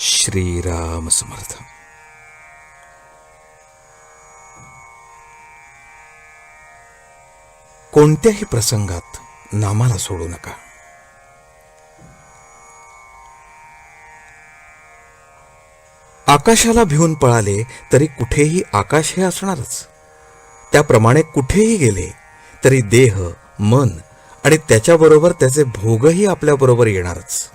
श्रीराम समर्थ. कोणत्याही प्रसंगात नामाला सोडू नका. आकाशाला भिवून पळाले तरी कुठेही आकाश हे असणारच. त्याप्रमाणे कुठेही गेले तरी देह, मन आणि त्याच्याबरोबर त्याचे भोगही आपल्याबरोबर येणारच.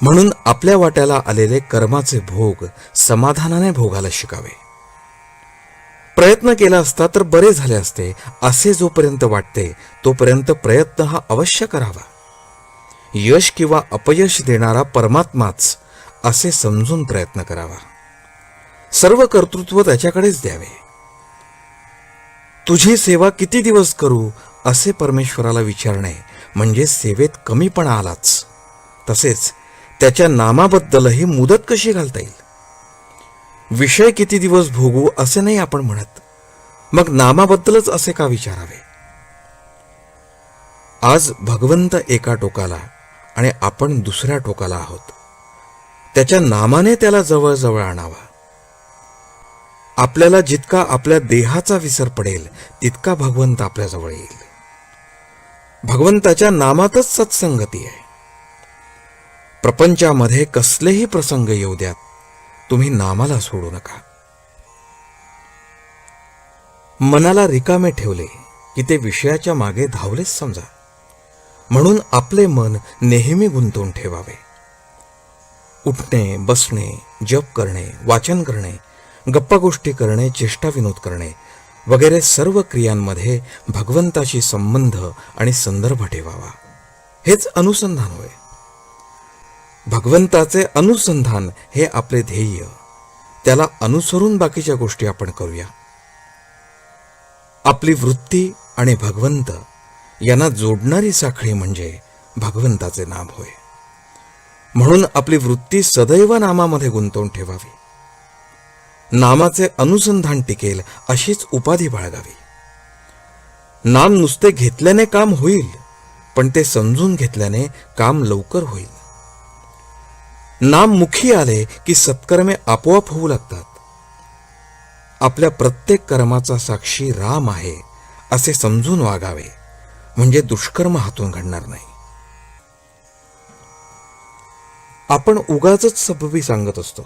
म्हणून आपल्या वाट्याला आलेले कर्माचे भोग समाधानाने भोगायला शिकावे. प्रयत्न केला असता तर बरे झाले असते असे जोपर्यंत वाटते तोपर्यंत प्रयत्न हा अवश्य करावा. यश किंवा अपयश देणारा परमात्माच असे समजून प्रयत्न करावा. सर्व कर्तृत्व त्याच्याकडेच द्यावे. तुझी सेवा किती दिवस करू असे परमेश्वराला विचारणे म्हणजे सेवेत कमीपणा आलाच. तसेच त्याच्या नामाबद्दलही मुदत कशी घालता येईल. विषय किती दिवस भोगू असे नाही आपण म्हणत, मग नामाबद्दलच असे का विचारावे. आज भगवंत एका टोकाला आणि आपण दुसऱ्या टोकाला आहोत. त्याच्या नामाने त्याला जवळ जवळ आणावा. आपल्याला जितका आपल्या देहाचा विसर पडेल तितका भगवंत आपल्या जवळ येईल. भगवंताच्या नामातच सत्संगती आहे. प्रपंचामध्ये कसलेही प्रसंग येऊ द्यात, तुम्ही नामाला सोडू नका. मनाला रिकामे ठेवले की ते विषयाच्या मागे धावलेच समजा. म्हणून आपले मन नेहमी गुंतवून ठेवावे. उठणे, बसणे, जप करणे, वाचन करणे, गप्पा गोष्टी करणे, चेष्टा विनोद करणे वगैरे सर्व क्रियांमध्ये भगवंताशी संबंध आणि संदर्भ ठेवावा. हेच अनुसंधान होय. भगवंताचे अनुसंधान हे आपले ध्येय. त्याला अनुसरून बाकीच्या गोष्टी आपण करूया. आपली वृत्ती आणि भगवंत यांना जोडणारी साखळी म्हणजे भगवंताचे नाम होय. म्हणून आपली वृत्ती सदैव नामामध्ये गुंतवून ठेवावी. नामाचे अनुसंधान टिकेल अशीच उपाधी बाळगावी. नाम नुसते घेतल्याने काम होईल, पण ते समजून घेतल्याने काम लवकर होईल. नाम मुखी आले की सत्कर्मे आपोआप होऊ लागतात. आपल्या प्रत्येक कर्माचा साक्षी राम आहे असे समजून वागावे, म्हणजे दुष्कर्म हातून घडणार नाही. आपण उगाचच सबबी सांगत असतो.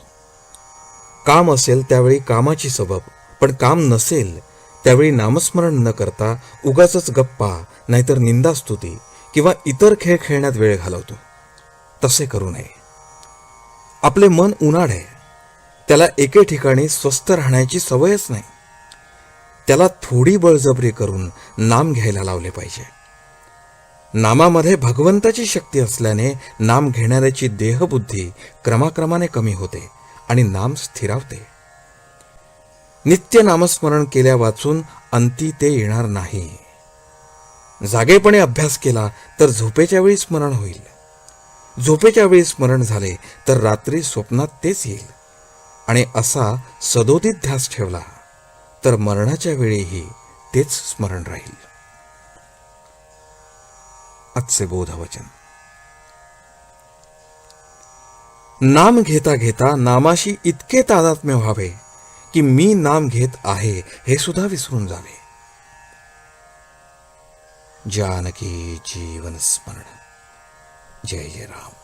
काम असेल त्यावेळी कामाची सबब, पण काम नसेल त्यावेळी नामस्मरण न करता उगाचच गप्पा नाहीतर निंदास्तुती किंवा इतर खेळ खेळण्यात वेळ घालवतो. तसे करू नये. आपले मन उन्हाळ आहे. त्याला एके ठिकाणी स्वस्थ राहण्याची सवयच नाही. त्याला थोडी बळजबरी करून नाम घ्यायला लावले पाहिजे. नामामध्ये भगवंताची शक्ती असल्याने नाम घेणाऱ्याची देहबुद्धी क्रमाक्रमाने कमी होते आणि नाम स्थिरावते. नित्य नामस्मरण केल्या वाचून अंती ते येणार नाही. जागेपणे अभ्यास केला तर झोपेच्या वेळी स्मरण होईल. झोपेच्या वेळी स्मरण झाले तर रात्री स्वप्नात तेच येईल. आणि असा सदोदित ध्यास ठेवला तर मरणाच्या वेळीही तेच स्मरण राहील. आजचे बोधवचन. नाम घेता घेता नामाशी इतके तादात्म्य व्हावे की मी नाम घेत आहे हे सुद्धा विसरून जावे. जानकी जीवन स्मरण. जय जय राम.